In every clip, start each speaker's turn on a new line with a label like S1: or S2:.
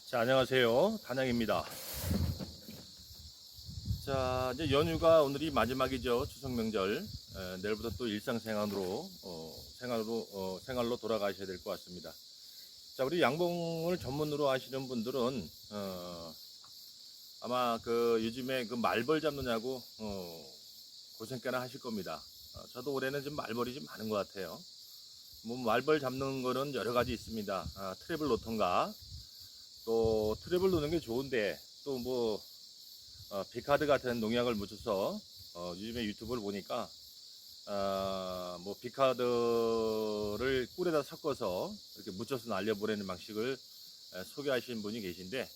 S1: 자, 안녕하세요. 단양입니다. 자, 이제 연휴가 오늘이 마지막이죠. 추석 명절. 내일부터 또 일상생활로, 생활로 돌아가셔야 될 것 같습니다. 자, 우리 양봉을 전문으로 하시는 분들은, 아마 요즘에 말벌 잡느냐고, 고생 꽤나 하실 겁니다. 저도 올해는 좀 말벌이 좀 많은 것 같아요. 뭐, 말벌 잡는 거는 여러 가지 있습니다. 트랩을 놓던가, 또 트랩을 놓는 게 좋은데, 또 뭐, 비카드 같은 농약을 묻혀서 요즘에 유튜브를 보니까 뭐 비카드를 꿀에다 섞어서 이렇게 묻혀서 날려보내는 방식을 소개하시는 분이 계신데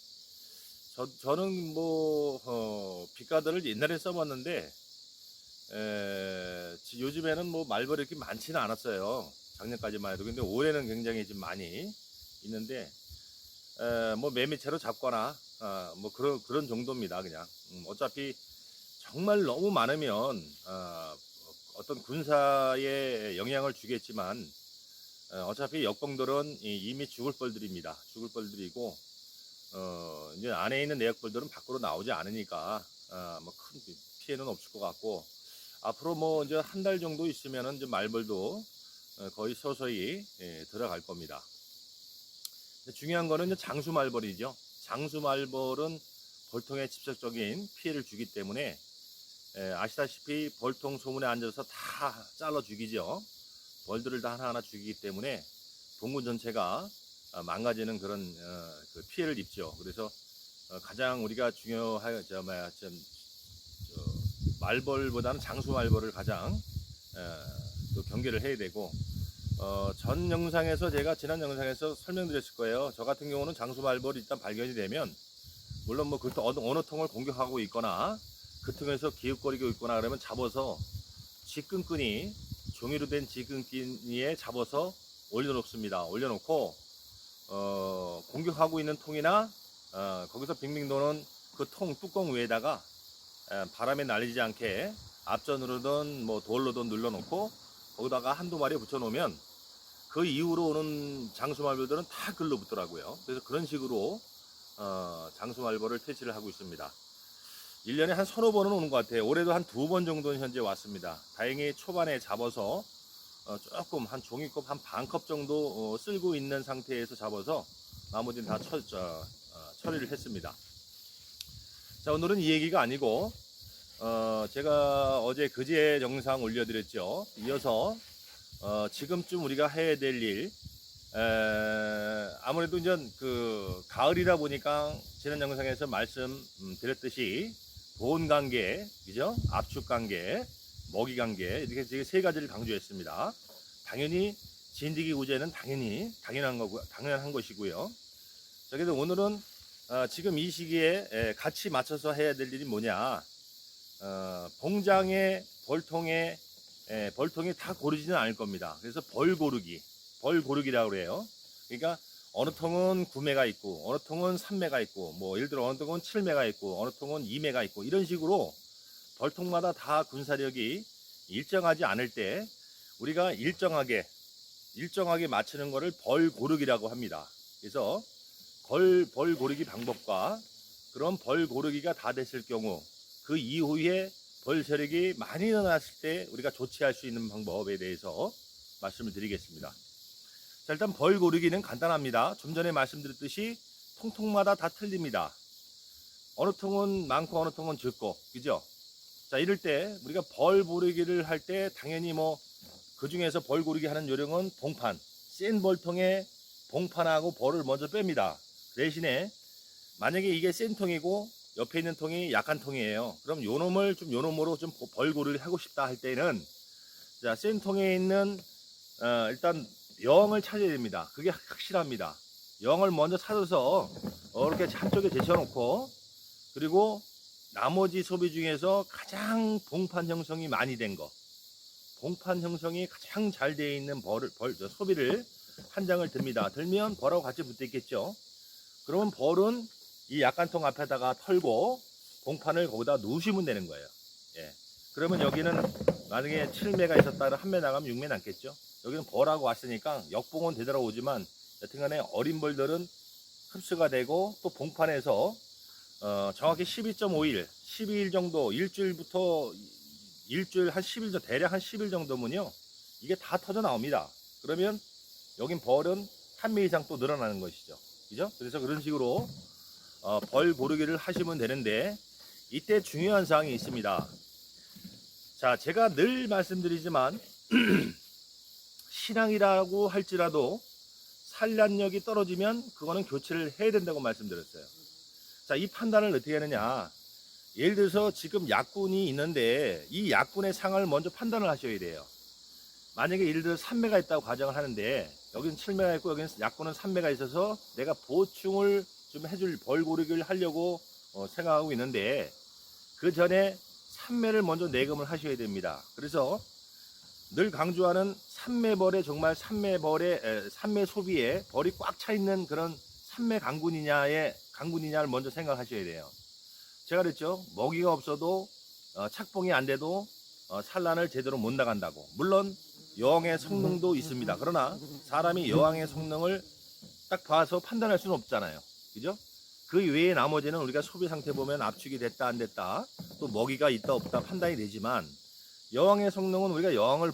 S1: 저는 뭐 비카드를 옛날에 써봤는데 요즘에는 뭐 말벌이 이렇게 많지는 않았어요. 작년까지만 해도. 근데 올해는 굉장히 좀 많이 있는데 뭐 매미채로 잡거나 뭐 그런 정도입니다. 그냥 어차피 정말 너무 많으면 어떤 군사에 영향을 주겠지만 어차피 역병들은 이미 죽을 뻘들입니다. 죽을 뻘들이고 이제 안에 있는 내역벌들은 밖으로 나오지 않으니까 뭐 큰 피해는 없을 것 같고, 앞으로 뭐 이제 한 달 정도 있으면은 이제 말벌도 거의 서서히 들어갈 겁니다. 중요한 거는 이제 장수말벌이죠. 장수말벌은 벌통에 직접적인 피해를 주기 때문에 아시다시피 벌통 소문에 앉아서 다 잘라 죽이죠. 벌들을 다 하나하나 죽이기 때문에 동군 전체가 망가지는 그런 그 피해를 입죠. 그래서 가장 우리가 중요한 말벌보다는 장수말벌을 가장 또 경계를 해야 되고, 전 영상에서 제가 지난 영상에서 설명드렸을 거예요. 저 같은 경우는 장수말벌이 일단 발견이 되면, 물론 뭐 어느 통을 공격하고 있거나 그 틈에서 기웃거리고 있거나 그러면 잡아서 지끈끈이, 종이로 된 지끈끈이에 잡아서 올려놓습니다. 올려놓고 공격하고 있는 통이나 거기서 빙빙 도는 그 통 뚜껑 위에다가 바람에 날리지 않게 앞전으로든 뭐 돌로든 눌러놓고 거기다가 한두 마리 붙여놓으면 그 이후로 오는 장수말벌들은 다 글로 붙더라고요. 그래서 그런 식으로 장수말벌을 퇴치를 하고 있습니다. 1년에 한 서너 번은 오는 것 같아요. 올해도 한 2번 정도는 현재 왔습니다. 다행히 초반에 잡아서 조금 한 종이컵 한 반컵 정도 쓸고 있는 상태에서 잡아서 나머지는 다 처리를 했습니다. 자, 오늘은 이 얘기가 아니고 제가 어제 그제 영상 올려드렸죠. 이어서 지금쯤 우리가 해야 될 일, 아무래도 이제 가을이다 보니까 지난 영상에서 말씀드렸듯이 보온 관계, 그죠? 압축 관계, 먹이 관계, 이렇게 세 가지를 강조했습니다. 당연히 진드기 우제는 당연한 것이고요. 자, 그래서 오늘은 지금 이 시기에 같이 맞춰서 해야 될 일이 뭐냐? 봉장에 벌통이 다 고르지는 않을 겁니다. 그래서 벌고르기라고 그래요. 그러니까 어느 통은 9매가 있고, 어느 통은 3매가 있고, 뭐 예를 들어 어느 통은 7매가 있고, 어느 통은 2매가 있고, 이런 식으로 벌통마다 다 군사력이 일정하지 않을 때 우리가 일정하게 맞추는 것을 벌고르기라고 합니다. 그래서 벌고르기 방법과 그런 벌고르기가 다 됐을 경우 그 이후에 벌 세력이 많이 일어났을 때 우리가 조치할 수 있는 방법에 대해서 말씀을 드리겠습니다. 자, 일단 벌 고르기는 간단합니다. 좀 전에 말씀드렸듯이 통통마다 다 틀립니다. 어느 통은 많고 어느 통은 적고, 그죠? 자, 이럴 때 우리가 벌 고르기를 할 때 당연히 뭐 그 중에서 벌 고르기 하는 요령은 봉판, 센 벌통에 봉판하고 벌을 먼저 뺍니다. 대신에 만약에 이게 센 통이고 옆에 있는 통이 약한 통이에요. 그럼 요놈으로 좀 벌고를 하고 싶다 할 때는, 자, 센 통에 있는 일단 영을 찾아야 됩니다. 그게 확실합니다. 영을 먼저 찾아서 이렇게 한쪽에 제쳐놓고, 그리고 나머지 소비 중에서 가장 봉판 형성이 많이 된 거, 봉판 형성이 가장 잘 되어 있는 소비를 한 장을 듭니다. 들면 벌하고 같이 붙어 있겠죠. 그러면 벌은 이 약한 통 앞에다가 털고 봉판을 거기다 놓으시면 되는 거예요. 예. 그러면 여기는 만약에 7매가 있었다면 1매 나가면 6매 남겠죠. 여기는 벌하고 왔으니까 역봉은 되돌아오지만 여튼간에 어린 벌들은 흡수가 되고 또 봉판에서 정확히 12.5일, 12일 정도, 일주일부터 일주일 한 10일 정도, 대략 한 10일 정도면요, 이게 다 터져 나옵니다. 그러면 여긴 벌은 한 매 이상 또 늘어나는 것이죠. 그죠? 그래서 그런 식으로 벌 고르기를 하시면 되는데, 이때 중요한 사항이 있습니다. 자, 제가 늘 말씀드리지만 신앙이라고 할지라도 산란력이 떨어지면 그거는 교체를 해야 된다고 말씀드렸어요. 자, 이 판단을 어떻게 하느냐. 예를 들어서 지금 약군이 있는데 이 약군의 상을 먼저 판단을 하셔야 돼요. 만약에 예를 들어 3매가 있다고 가정을 하는데 여기는 7매가 있고 여기는 약군은 3매가 있어서 내가 보충을 좀 해줄 벌고르기를 하려고 생각하고 있는데, 그 전에 3매를 먼저 내금을 하셔야 됩니다. 그래서 늘 강조하는 3매벌에 정말 3매 소비에 벌이 꽉 차 있는 그런 3매 강군이냐를 먼저 생각하셔야 돼요. 제가 그랬죠. 먹이가 없어도 착봉이 안 돼도 산란을 제대로 못 나간다고. 물론 여왕의 성능도 있습니다. 그러나 사람이 여왕의 성능을 딱 봐서 판단할 수는 없잖아요. 그죠? 그 외에 나머지는 우리가 소비 상태 보면 압축이 됐다 안 됐다, 또 먹이가 있다 없다 판단이 되지만, 여왕의 성능은 우리가 여왕을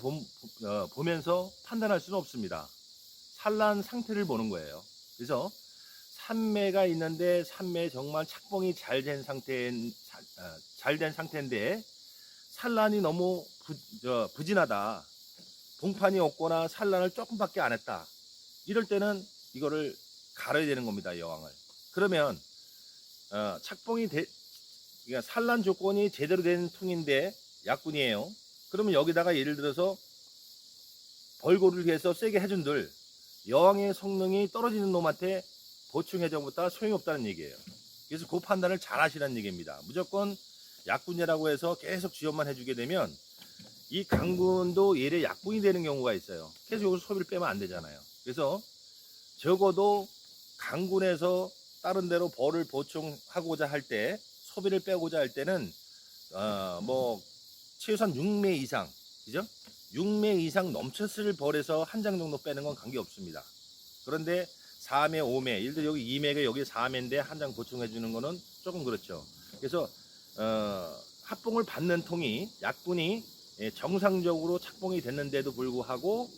S1: 보면서 판단할 수는 없습니다. 산란 상태를 보는 거예요. 그래서 산매가 있는데 산매 정말 착봉이 잘 된 상태인데 산란이 너무 부진하다, 봉판이 없거나 산란을 조금밖에 안 했다, 이럴 때는 이거를 갈아야 되는 겁니다. 여왕을. 그러면 그러니까 산란 조건이 제대로 된 통인데 약군이에요. 그러면 여기다가 예를 들어서 벌고를 위해서 세게 해준들 여왕의 성능이 떨어지는 놈한테 보충해줘보다 소용이 없다는 얘기예요. 그래서 그 판단을 잘 하시라는 얘기입니다. 무조건 약군이라고 해서 계속 지원만 해주게 되면 이 강군도 얘의 약군이 되는 경우가 있어요. 계속 여기서 소비를 빼면 안 되잖아요. 그래서 적어도 강군에서 다른 데로 벌을 보충하고자 할 때, 소비를 빼고자 할 때는 최소한 6매 이상, 그죠? 6매 이상 넘쳤을 벌에서 한 장 정도 빼는 건 관계없습니다. 그런데 4매, 5매, 예를 들어 여기 2매가 여기 4매인데 한 장 보충해 주는 거는 조금 그렇죠. 그래서 합봉을 받는 통이, 약군이 정상적으로 착봉이 됐는데도 불구하고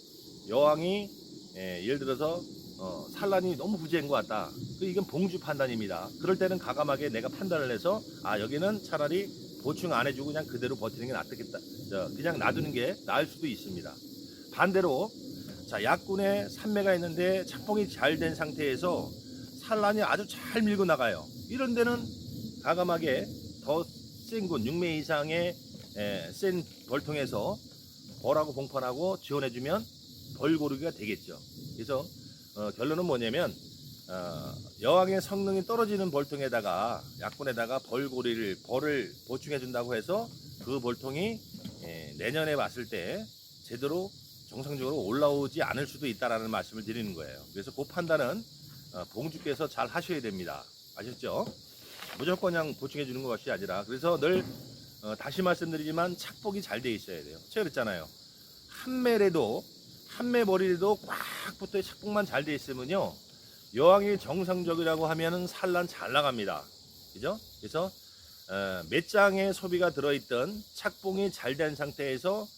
S1: 여왕이 예를 들어서 산란이 너무 부재한 것 같다. 이건 봉주 판단입니다. 그럴 때는 과감하게 내가 판단을 해서 여기는 차라리 보충 안 해주고 그냥 그대로 버티는 게 낫겠다. 그냥 놔두는 게 나을 수도 있습니다. 반대로 자, 약군에 산매가 있는데 착봉이 잘 된 상태에서 산란이 아주 잘 밀고 나가요. 이런 데는 과감하게 더 센 군, 6매 이상의 센 벌통에서 벌하고 봉판하고 지원해주면 벌고르기가 되겠죠. 그래서 결론은 뭐냐면 여왕의 성능이 떨어지는 벌통에다가 약군에다가 벌을 보충해 준다고 해서 그 벌통이 내년에 봤을 때 제대로 정상적으로 올라오지 않을 수도 있다라는 말씀을 드리는 거예요. 그래서 그 판단은 봉주께서 잘 하셔야 됩니다. 아셨죠? 무조건 그냥 보충해 주는 것이 아니라. 그래서 늘 다시 말씀드리지만 착복이 잘 돼 있어야 돼요. 제가 그랬잖아요. 한 매 머리라도 꽉 붙어 착복만 잘 돼 있으면요, 여왕이 정상적이라고 하면은 산란 잘 나갑니다. 그죠? 그래서 몇 장의 소비가 들어있던 착봉이 잘 된 상태에서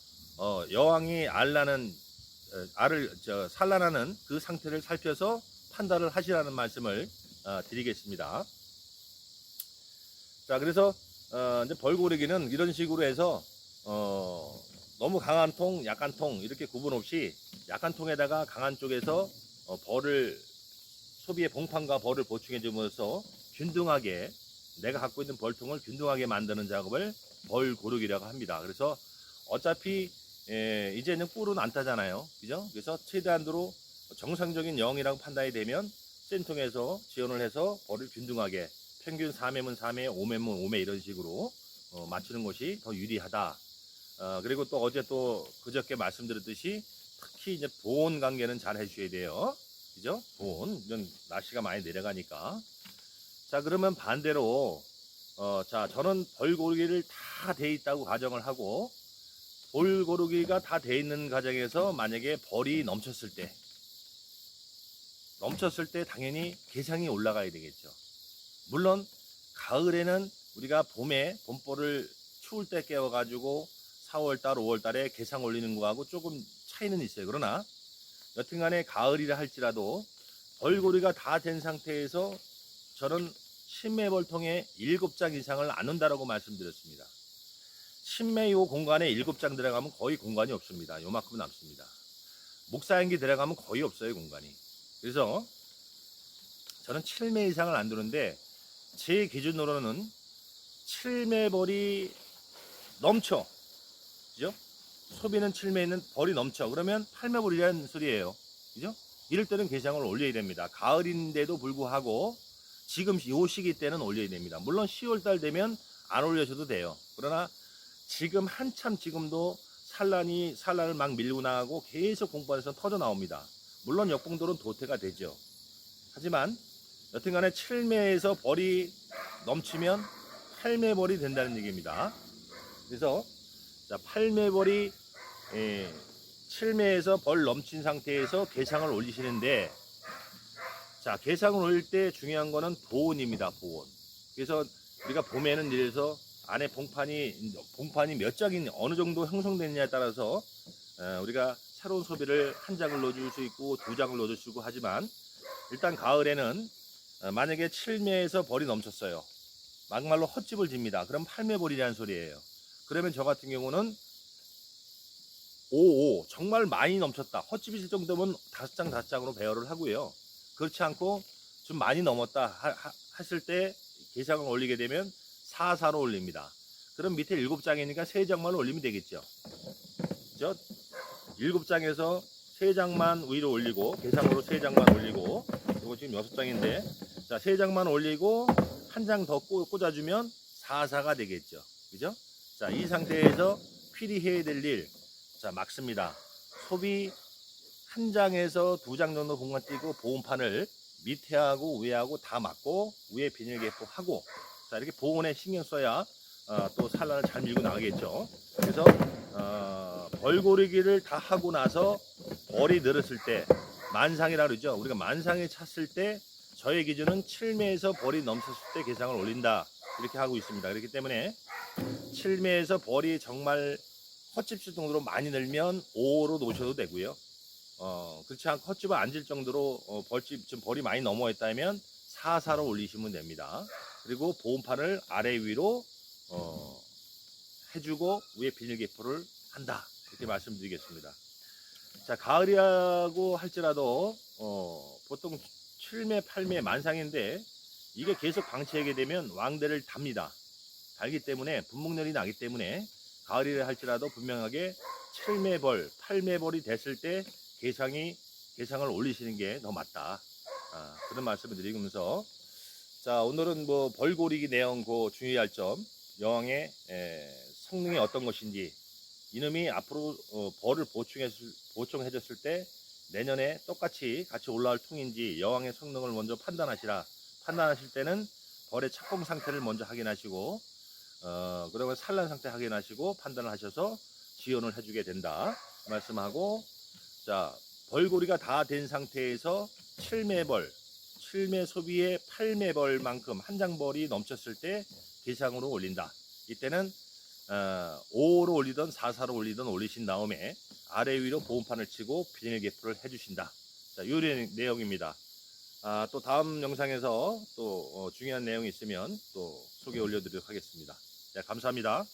S1: 여왕이 알을 산란하는 그 상태를 살펴서 판단을 하시라는 말씀을 드리겠습니다. 자, 그래서 이제 벌고르기는 이런 식으로 해서 너무 강한 통, 약한 통 이렇게 구분 없이 약한 통에다가 강한 쪽에서 소비의 봉판과 벌을 보충해 주면서 균등하게, 내가 갖고 있는 벌통을 균등하게 만드는 작업을 벌고르기라고 합니다. 그래서 어차피 이제는 꿀은 안 따잖아요. 그죠? 그래서 최대한으로 정상적인 영이라고 판단이 되면 센통에서 지원을 해서 벌을 균등하게 평균 4매면 4매, 5매면 5매 이런 식으로 맞추는 것이 더 유리하다. 그리고 또 어제 또 그저께 말씀드렸듯이 특히 이제 보온 관계는 잘 해주셔야 돼요. 그죠? 보온. 이런 날씨가 많이 내려가니까. 자, 그러면 반대로 자, 저는 벌고르기를 다 돼 있다고 가정을 하고, 벌고르기가 다 돼 있는 가정에서 만약에 벌이 넘쳤을 때, 넘쳤을 때 당연히 개상이 올라가야 되겠죠. 물론 가을에는 우리가 봄에 봄보를 추울 때 깨워가지고 4월달, 5월달에 개상 올리는 거하고 조금 차이는 있어요. 그러나 여튼간에 가을이라 할지라도 벌고리가 다 된 상태에서 저는 신매벌통에 7장 이상을 안 넣는다라고 말씀드렸습니다. 신매 요 공간에 7장 들어가면 거의 공간이 없습니다. 요만큼 남습니다. 목사연기 들어가면 거의 없어요, 공간이. 그래서 저는 7매 이상을 안 두는데 제 기준으로는 7매벌이 넘쳐. 그죠? 소비는 7매는 벌이 넘쳐. 그러면 8매벌이라는 소리예요. 그죠? 이럴 때는 개상을 올려야 됩니다. 가을인데도 불구하고 지금 이 시기 때는 올려야 됩니다. 물론 10월달 되면 안 올려셔도 돼요. 그러나 지금 한참 지금도 산란을 막 밀고 나가고 계속 공판에서 터져 나옵니다. 물론 역봉돌은 도태가 되죠. 하지만 여튼간에 7매에서 벌이 넘치면 8매벌이 된다는 얘기입니다. 그래서 자, 8매벌이 7매에서 벌 넘친 상태에서 개상을 올리시는데, 자, 개상을 올릴 때 중요한 거는 보온입니다. 보온. 그래서 우리가 봄에는 이래서 안에 봉판이 몇 장이 어느 정도 형성됐냐에 따라서 우리가 새로운 소비를 한 장을 넣어줄 수 있고 2장을 넣어줄 수 있고 하지만, 일단 가을에는 만약에 7매에서 벌이 넘쳤어요. 막말로 헛집을 집니다. 그럼 8매벌이라는 소리예요. 그러면 저 같은 경우는 5 정말 많이 넘쳤다. 헛집이 질 정도면 5장 5장으로 배열을 하고요. 그렇지 않고 좀 많이 넘었다 하실 때 개상을 올리게 되면 4로 올립니다. 그럼 밑에 7장이니까 3장만 올리면 되겠죠. 그죠? 7장에서 3장만 위로 올리고 개상으로 3장만 올리고, 이거 지금 6장인데 자 3장만 올리고 한 장 더 꽂아주면 4가 되겠죠. 그죠? 자, 이 상태에서 필히 해야 될 일, 자, 막습니다. 소비 한 장에서 2장 정도 공간 띄고 보온판을 밑에하고 위에하고 다 막고 위에 비닐개포하고, 자, 이렇게 보온에 신경 써야 또 산란을 잘 밀고 나가겠죠. 그래서 벌고르기를 다 하고 나서 벌이 늘었을 때 만상이라 그러죠. 우리가 만상에 찼을 때 저의 기준은 7매에서 벌이 넘쳤을 때 개상을 올린다, 이렇게 하고 있습니다. 그렇기 때문에 7매에서 벌이 정말 헛집질 정도로 많이 늘면 5로 놓으셔도 되고요. 그렇지 않고 헛집을 안 질 정도로 좀 벌이 많이 넘어있다면 4로 올리시면 됩니다. 그리고 보온판을 아래 위로 해주고 위에 비닐개포를 한다, 이렇게 말씀드리겠습니다. 자, 가을이라고 할지라도 보통 7매 8매 만상인데 이게 계속 방치하게 되면 왕대를 답니다. 달기 때문에 분목열이 나기 때문에 가을이라 할지라도 분명하게 7매벌 8매벌이 됐을 때 개상을 올리시는 게 더 맞다, 그런 말씀을 드리면서, 자, 오늘은 뭐 벌고리기 내용 그 주의할 점, 여왕의 성능이 어떤 것인지, 이놈이 앞으로 벌을 보충해줬을 때 내년에 똑같이 같이 올라올 통인지 여왕의 성능을 먼저 판단하실 때는 벌의 착공 상태를 먼저 확인하시고 그러면 산란 상태 확인하시고 판단을 하셔서 지원을 해주게 된다 말씀하고, 자, 벌고리가 다 된 상태에서 7매 소비의 8매벌만큼 한 장 벌이 넘쳤을 때 개상으로 올린다. 이때는 5로 올리던 4로 올리던 올리신 다음에 아래 위로 보온판을 치고 비닐 개포를 해주신다. 자, 이 내용입니다. 또 다음 영상에서 또 중요한 내용이 있으면 또 소개 올려드리도록 하겠습니다. 자, 감사합니다.